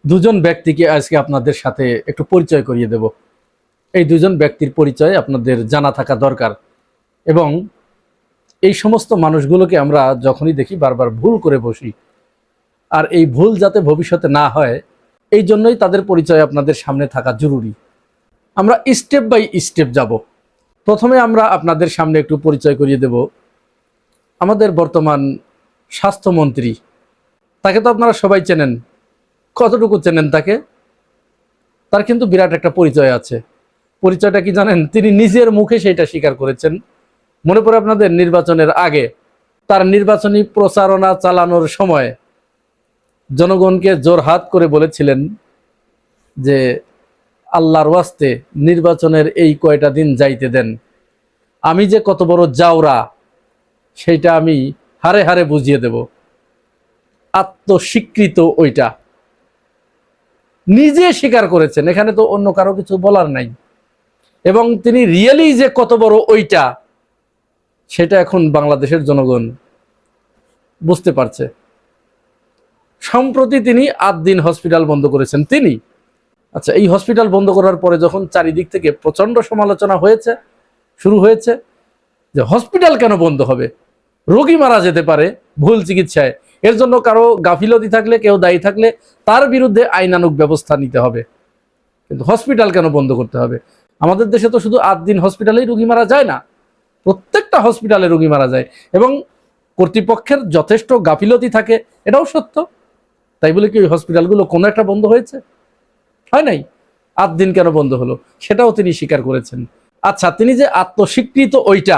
দুজন ব্যক্তিকে আজকে আপনাদের সাথে একটু পরিচয় করিয়ে দেব। এই দুজন ব্যক্তির পরিচয় আপনাদের জানা থাকা দরকার, এবং এই সমস্ত মানুষগুলোকে আমরা যখনই দেখি বারবার ভুল করে বসি, আর এই ভুল যাতে ভবিষ্যতে না হয় এই জন্যই তাদের পরিচয় আপনাদের সামনে থাকা জরুরি। আমরা স্টেপ বাই স্টেপ যাব। প্রথমে আমরা আপনাদের সামনে একটু পরিচয় করিয়ে দেব আমাদের বর্তমান স্বাস্থ্যমন্ত্রী। তাকে তো আপনারা সবাই চেনেন। কতটুকু চেনেন তাকে? তার কিন্তু বিরাট একটা পরিচয় আছে। পরিচয়টা কি জানেন? তিনি নিজের মুখে সেটা স্বীকার করেছেন। মনে পড়ে আপনাদের নির্বাচনের আগে তার নির্বাচনী প্রচারণা চালানোর সময় জনগণকে জোরহাত করে বলেছিলেন যে আল্লাহর ওয়াস্তে নির্বাচনের এই কয়টা দিন যাইতে দেন, আমি যে কত বড় জাউরা সেইটা আমি হারে হারে বুঝিয়ে দেব। আত্মস্বীকৃত ওইটা নিজে স্বীকার করেছেন, এখানে তো অন্য কারো কিছু বলার নাই। এবং তিনি রিয়েলি যে কত বড় ওইটা সেটা এখন বাংলাদেশের জনগণ বুঝতে পারছে। সম্প্রতি তিনি 8 দিন হসপিটাল বন্ধ করেছেন তিনি। আচ্ছা, এই হসপিটাল বন্ধ করার পরে যখন চারিদিক থেকে প্রচন্ড সমালোচনা শুরু হয়েছে যে হসপিটাল কেন বন্ধ হবে, রোগী মারা যেতে পারে ভুল চিকিৎসায়, এর জন্য কারো গাফিলতি থাকলে, কেউ দায়ী থাকলে তার বিরুদ্ধে আইনানুগ ব্যবস্থা নিতে হবে, কিন্তু হসপিটাল কেন বন্ধ করতে হবে? আমাদের দেশে তো শুধু 8 দিন হসপিটালেই রোগী মারা যায় না, প্রত্যেকটা হসপিটালে রোগী মারা যায়, এবং কর্তৃপক্ষের যথেষ্ট গাফিলতি থাকে, এটাও সত্য। তাই বলে কি ওই হসপিটালগুলো কোনো একটা বন্ধ হয়েছে? হয় নাই। 8 দিন কেন বন্ধ হলো সেটাও তিনি স্বীকার করেছেন। আচ্ছা, তিনি যে আত্মস্বীকৃত ওইটা,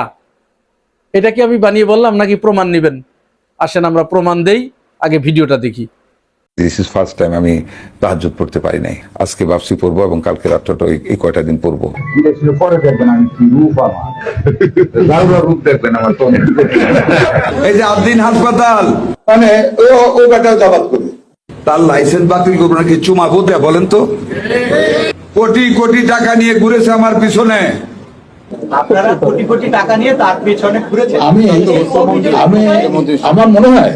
এটা কি আমি বানিয়ে বললাম নাকি প্রমাণ নেবেন? আসেন আমরা প্রমাণ দেই, আগে ভিডিওটা দেখি। দিস ইজ ফার্স্ট টাইম আমি তাহাজ্জুদ পড়তে পারি নাই। আজকে ভাবছি পড়বো এবং কালকে রাতটা এই কয়টা দিন পড়বো। পরে দেখবেন আমি কি রূপ আমার দারুণ রূপ দেখবেন আমার তো। এই যে 8 দিন হাসপাতাল মানে ও বেটাও জাবাত করবে, তার লাইসেন্স বাতিল করবো নাকি চুমা বোধে বলেন তো? কোটি কোটি টাকা নিয়ে ঘুরেছে আমার পিছনে। আপনারা কোটি কোটি টাকা নিয়ে তার পেছনে ঘুরেছেন। আমি আমার মনে হয়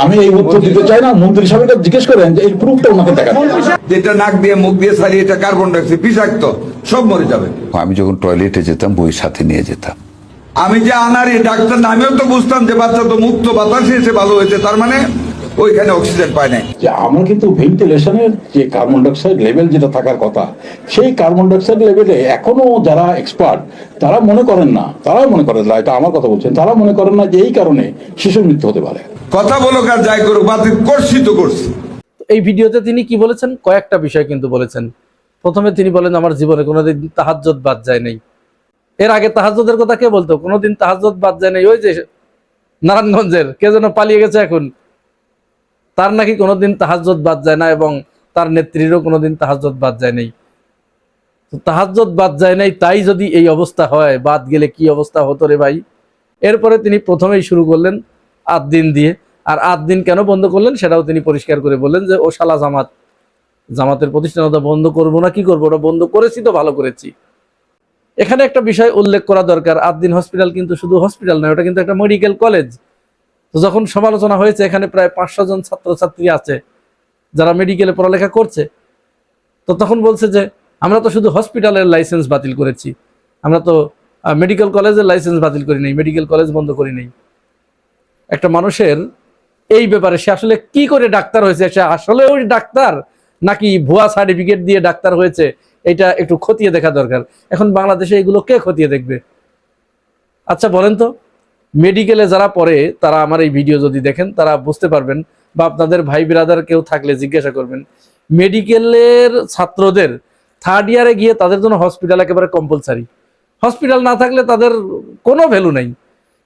আমি এই উত্তর দিতে চাই না। মন্ত্রী সাহেবকে জিজ্ঞেস করেন যে এই প্রুফটা ওনাকে দেখান। যেটা নাক দিয়ে মুখ দিয়ে সারি, এটা কার্বন ডাইঅক্সাইড বিষাক্ত, সব মরে যাবে। আমি যখন টয়লেটে যেতাম বই সাথে নিয়ে যেতাম। আমি যে আনারি ডাক্তার না, আমিও তো বুঝতাম যে বাচ্চা তো মুক্ত বাতাসে এসে ভালো হয়েছে, তার মানে ওইখানে অক্সিজেন পায় নাই। যে আমার কিন্তু ভেন্টিলেশনের যে কার্বন ডাইঅক্সাইড লেভেল যেটা থাকার কথা, সেই কার্বন ডাইঅক্সাইড লেভেলে এখনো যারা এক্সপার্ট তারা মনে করেন না, তারাও মনে করেন না, এটা আমার কথা বলছেন, তারা মনে করেন না যে এই কারণে শিশুর মৃত্যু হতে পারে। কথা বলো আর যাই করুক, বাতিল করছি তো করছি। এই ভিডিওতে তিনি কি বলেছেন? কয়েকটা বিষয় কিন্তু বলেছেন। প্রথমে তিনি বলেন আমার জীবনে কোনোদিন তাহাজ্জুদ বাদ যায় নাই। এর আগে তাহাজ্জুদের কথা কে বলতো? কোনোদিন তাহাজ্জুদ বাদ যায় নাই ওই যে নারায়ণগঞ্জের কে যেন পালিয়ে গেছে এখন, তার নাকি কোনোদিন তাহাজ্জুদ বাদ যায় না, এবং তার নেত্রীরও কোনোদিন তাহাজ্জুদ বাদ যায় নাই। তো তাহাজ্জুদ বাদ যায় নাই, তাই যদি এই অবস্থা হয়, বাদ গেলে কি অবস্থা হতো রে ভাই। এরপরে তিনি প্রথমেই শুরু করলেন 8 দিন দিয়ে। আর 8 দিন কেন বন্ধ করলেন সেটাও তিনি পরিষ্কার করে বললেন যে ও শালা জামাতের প্রতিষ্ঠান ওটা বন্ধ করবো না, কি করবো, ওটা বন্ধ করেছি তো ভালো করেছি। এখানে একটা বিষয় উল্লেখ করা দরকার, 8 দিন হসপিটাল কিন্তু শুধু হসপিটাল নয়, ওটা কিন্তু একটা মেডিকেল কলেজ। তো যখন সমালোচনা হয়েছে, এখানে প্রায় 500 জন ছাত্রছাত্রী আছে যারা মেডিকেলে পড়ালেখা করছে, তো তখন বলছে যে আমরা তো শুধু হসপিটালের লাইসেন্স বাতিল করেছি, আমরা তো মেডিকেল কলেজের লাইসেন্স বাতিল করি নাই, মেডিকেল কলেজ বন্ধ করি নাই। একটা মানুষের এই ব্যাপারে সে আসলে কি করে ডাক্তার হয়েছে, সে আসলে ওই ডাক্তার নাকি ভুয়া সার্টিফিকেট দিয়ে ডাক্তার হয়েছে, এটা একটু খতিয়ে দেখা দরকার। এখন বাংলাদেশে এগুলো কে খতিয়ে দেখবে? আচ্ছা বলেন তো, মেডিকেলে যারা পড়ে তারা আমার এই ভিডিও যদি দেখেন তারা বুঝতে পারবেন, বা আপনাদের ভাই বিরাদার কেউ থাকলে জিজ্ঞাসা করবেন, মেডিকেলের ছাত্রদের 3rd ইয়ারে গিয়ে তাদের জন্য হসপিটাল একেবারে কম্পালসারি। হসপিটাল না থাকলে তাদের কোনো ভ্যালু নাই,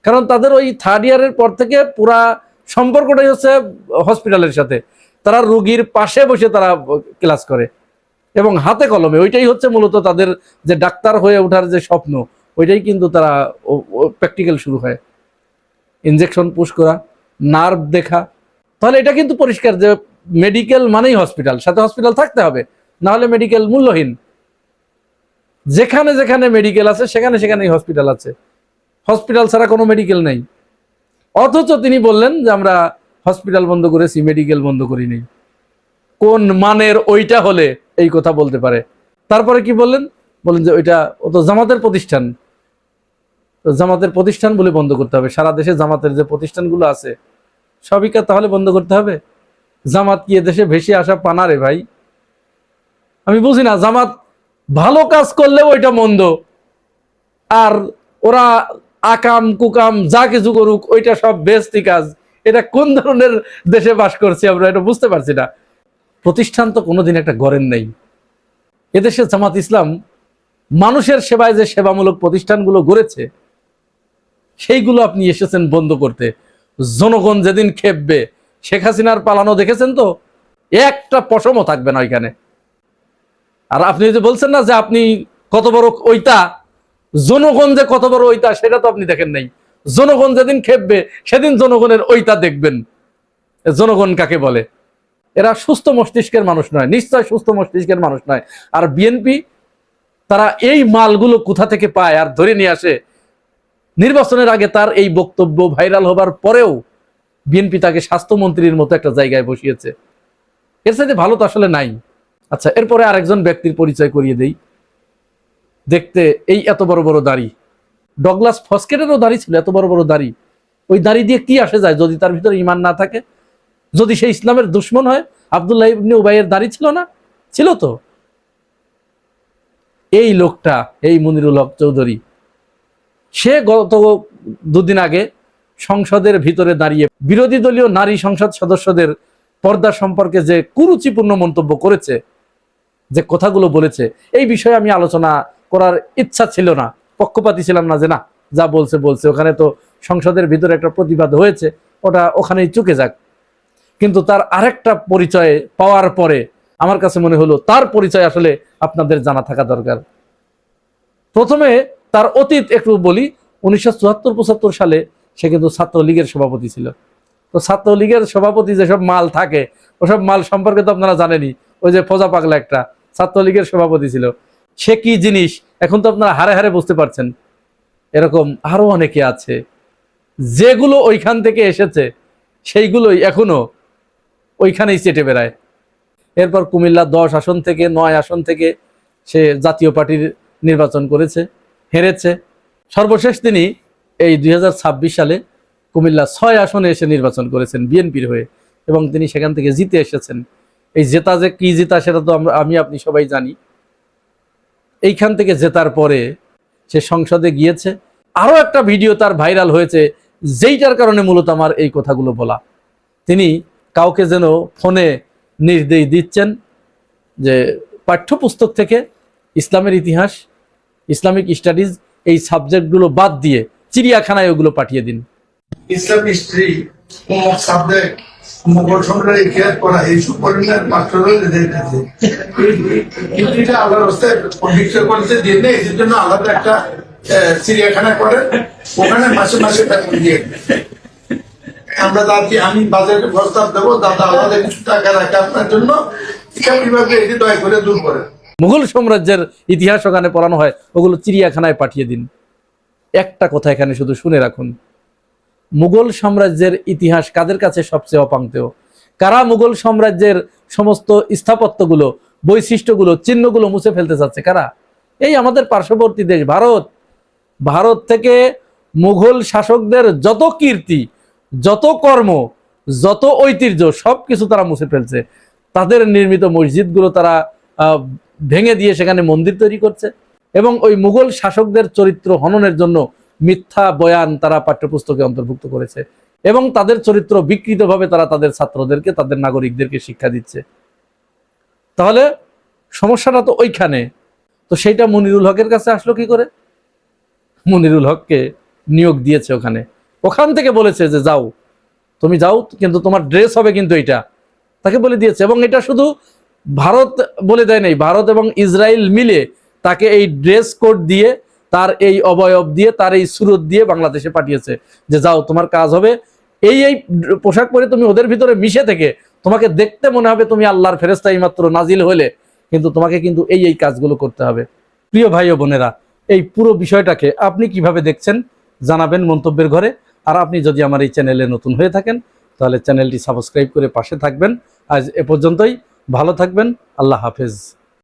কারণ তাদের ওই 3rd ইয়ারের পর থেকে পুরা সম্পর্কটাই হচ্ছে হসপিটালের সাথে। তারা রোগীর পাশে বসে তারা ক্লাস করে, এবং হাতে কলমে ওইটাই হচ্ছে মূলত তাদের যে ডাক্তার হয়ে ওঠার যে স্বপ্ন, ওইটাই কিন্তু তারা প্র্যাকটিক্যাল শুরু হয়। ইনজেকশন পুশ করা, নার্ভ দেখা। তাহলে এটা কিন্তু পরিষ্কার যে মেডিকেল মানেই হসপিটাল, সাথে হসপিটাল থাকতে হবে, না হলে মেডিকেল মূল্যহীন। যেখানে যেখানে মেডিকেল আছে সেখানে সেখানেই হসপিটাল আছে, হসপিটাল ছাড়া কোনো মেডিকেল নেই। অথচ তিনি বললেন যে আমরা হসপিটাল বন্ধ করেছি, মেডিকেল বন্ধ করি নাই। কোন মানের ওইটা হলে এই কথা বলতে পারে। তারপরে কি বললেন যে ওইটা ও তো জামাতের প্রতিষ্ঠান, তো জামাতের প্রতিষ্ঠান বলে বন্ধ করতে হবে। সারা দেশে জামাতের যে প্রতিষ্ঠানগুলো আছে সবই তাহলে বন্ধ করতে হবে? জামাত কি এদেশে ভেসে আসা পানা রে ভাই? আমি বুঝি না, জামাত ভালো কাজ করলে ওইটা মন্দ, আর ওরা আকাম কুকাম যা কিছু করুক ওইটা সব বেস্তি কাজ। এটা কোন ধরনের দেশে বাস করছি আমরা, এটা বুঝতে পারছি না। প্রতিষ্ঠান তো কোনোদিন একটা গড়েন নেই। এদেশে জামাত ইসলাম মানুষের সেবায় যে সেবামূলক প্রতিষ্ঠানগুলো গড়েছে সেইগুলো আপনি এসেছেন বন্ধ করতে। জনগণ যেদিন খেপবে, শেখ হাসিনার পালানো দেখেছেন তো, একটা পশমও থাকবে না ওইখানে। আর আপনি যে বলছেন না যে আপনি কত বড় ওইটা, জনগণ যে কত বড় ওইটা সেটা তো আপনি দেখেন নাই। জনগণ যেদিন খেপবে সেদিন জনগণের ওইটা দেখবেন। জনগণ কাকে বলে? এরা সুস্থ মস্তিষ্কের মানুষ নয়, নিশ্চয় সুস্থ মস্তিষ্কের মানুষ নয়। আর বিএনপি তারা এই মালগুলো কোথা থেকে পায় আর ধরে নিয়ে আসে। নির্বাচনের আগে তার এই বক্তব্য ভাইরাল হবার পরেও বিএনপি তাকে স্বাস্থ্যমন্ত্রীর মতো একটা জায়গায় বসিয়েছে। এর সাথে ভালো তো আসলে নাই। আচ্ছা, এরপরে আরেকজন ব্যক্তির পরিচয় করিয়ে দেই। দেখতে এই এত বড় বড় দাড়ি, ডগলাস ফস্কেটেরও দাড়ি ছিল, এত বড় বড় দাড়ি। ওই দাড়ি দিয়ে কি আসে যায় যদি তার ভিতরে ঈমান না থাকে? যদি সে ইসলামের দুশমন হয়? আব্দুল্লাহ ইবনে উবাইয়ের দাড়ি ছিল না? ছিল তো। এই লোকটা, এই মনিরুল হক চৌধুরী, সে গত দুদিন আগে সংসদের ভিতরে দাঁড়িয়ে বিরোধী দলীয় নারী সংসদ সদস্যদের পর্দা সম্পর্কে যে কুরুচিপূর্ণ মন্তব্য করেছে, যে কথাগুলো বলেছে, এই বিষয়ে আমি আলোচনা করার ইচ্ছা ছিল না, পক্ষপাতী ছিলাম না, যে না যা বলছে বলছে, ওখানে তো সংসদের ভিতরে একটা প্রতিবাদ হয়েছে, ওটা ওখানেই চুকে যাক। কিন্তু তার আরেকটা পরিচয় পাওয়ার পরে আমার কাছে মনে হলো তার পরিচয় আসলে আপনাদের জানা থাকা দরকার। প্রথমে তার অতীত একটু বলি। 1974-75 সালে সে কিন্তু ছাত্রলীগের সভাপতি ছিল। তো ছাত্রলীগের সভাপতি যেসব মাল থাকে ওসব মাল সম্পর্কে তো আপনারা জানেনই। ওই যে ফোজা পাগলা একটা ছাত্রলীগের সভাপতি ছিল, সে কি জিনিস এখন তো আপনারা হারে হারে বুঝতে পারছেন। এরকম আরো অনেকে আছে যেগুলো ওইখান থেকে এসেছে, সেইগুলোই এখনো ওইখানেই চেটে বেড়ায়। এরপর কুমিল্লা 10 আসন থেকে 9 আসন থেকে সে জাতীয় পার্টির নির্বাচন করেছে, হেরেছে। সর্বশেষ তিনি এই 2026 সালে কুমিল্লা 6 আসনে এসে নির্বাচন করেছেন বিএনপির হয়ে, এবং তিনি সেখান থেকে জিতে এসেছেন। এই জেতা যে কি জেতা সেটা তো আমি আপনি সবাই জানি। এইখান থেকে জেতার পরে সে সংসদে গিয়েছে। আরো একটা ভিডিও তার ভাইরাল হয়েছে, যেইটার কারণে মূলত আমার এই কথাগুলো বলা। তিনি কাউকে যেন ফোনে নির্দেশ দিচ্ছেন যে পাঠ্যপুস্তক থেকে ইসলামের ইতিহাস, ইসলামিক স্টাডিজ এই সাবজেক্টগুলো বাদ দিয়ে চিড়িয়াখানায় ওগুলো পাঠিয়ে দিন। ইসলাম হিস্ট্রি সাবজেক্ট মুঘল সম্রাটের ইতিহাস পড়া এইসব পড়ার মাস্টাররা রেজাল্ট আছে। কিন্তু এটা আল্লাহর রাস্তায় প্রতিষ্ঠা করেছে দিন নেই, এর জন্য আলাদা একটা চিড়িয়াখানা করে, ওখানে মাসে মাসে টাকা দিয়ে আমরা দাদি আমি বাজারে প্রস্তাব দেবো, দাদা আমাদের কিছু টাকা রাখে আপনার জন্য, কিভাবে এটি দয়া করে দূর করে। মুঘল সাম্রাজ্যের ইতিহাস ওখানে পড়ানো হয়, ওগুলো চিড়িয়াখানায় পাঠিয়ে দিন। একটা কথা এখানে শুধু শুনে রাখুন, মুঘল সাম্রাজ্যের ইতিহাস কাদের কাছে সবচেয়ে অপাঙ্ক্তেয়? কারা মুঘল সাম্রাজ্যের সমস্ত স্থাপত্যগুলো, বৈশিষ্ট্যগুলো, চিহ্নগুলো মুছে ফেলতে চাচ্ছে? কারা? এই আমাদের পার্শ্ববর্তী দেশ ভারত। ভারত থেকে মুঘল শাসকদের যত কীর্তি, যত কর্ম, যত ঐতিহ্য সবকিছু তারা মুছে ফেলছে। তাদের নির্মিত মসজিদগুলো তারা ভেঙে দিয়ে সেখানে মন্দির তৈরি করছে, এবং ওই মুঘল শাসকদের চরিত্র হননের জন্য মিথ্যা বয়ান তারা পাঠ্যপুস্তকে অন্তর্ভুক্ত করেছে, এবং তাদের চরিত্র বিকৃতভাবে তারা তাদের ছাত্রদেরকে, তাদের নাগরিকদেরকে শিক্ষা দিচ্ছে। তাহলে সমস্যাটা তো ওইখানে। তো সেইটা মনিরুল হকের কাছে আসলো কি করে? মনিরুল হককে নিয়োগ দিয়েছে ওখানে, ওখান থেকে বলেছে যে যাও, তুমি যাও, কিন্তু তোমার ড্রেস হবে কিন্তু এইটা, তাকে বলে দিয়েছে। এবং এটা শুধু ভারত বলে দেয় নাই, ভারত এবং ইসরায়েল মিলে তাকে এই ড্রেস কোড দিয়ে, তার এই অবয়ব দিয়ে, তার এই সুরত দিয়ে বাংলাদেশে পাঠিয়েছে যে যাও, তোমার কাজ হবে এই এই পোশাক পরে তুমি ওদের ভিতরে মিশে থেকে তোমাকে দেখতে মনে হবে তুমি আল্লাহর ফেরেশতা মাত্র নাজিল হলে, কিন্তু তোমাকে কিন্তু এই এই কাজগুলো করতে হবে। প্রিয় ভাই ও বোনেরা, এই পুরো বিষয়টাকে আপনি কিভাবে দেখছেন জানাবেন মন্তব্যের ঘরে। আর আপনি যদি আমার এই চ্যানেলে নতুন হয়ে থাকেন তাহলে চ্যানেলটি সাবস্ক্রাইব করে পাশে থাকবেন। আজ এ পর্যন্তই। ভালো থাকবেন। আল্লাহ হাফেজ।